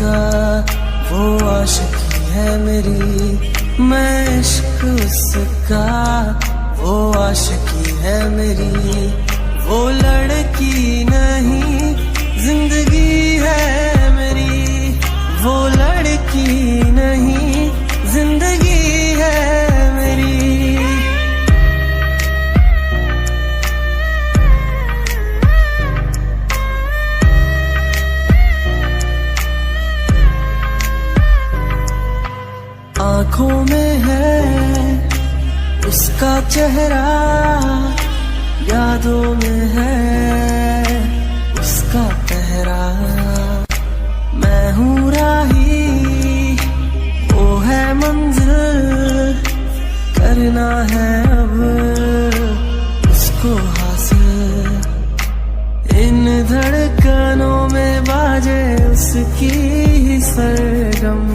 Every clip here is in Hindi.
उसका, वो आशिकी है मेरी, मैं इश्क उसका, वो आशिकी है मेरी। वो लड़की नहीं जिंदगी है मेरी, वो लड़की नहीं जिंदगी है मेरी। आँखों में है उसका चेहरा, यादों में है उसका पहरा। मैं हूँ राही, वो है मंजिल, करना है अब उसको हासिल। इन धड़कनों में बाजे उसकी ही सरगम,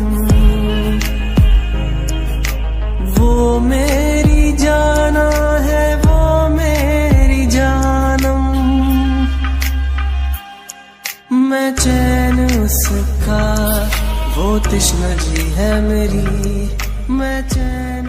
वो मेरी जाना है, वो मेरी जानम। मैं चैन उसका, वो तश्नगी है मेरी, मैं चैन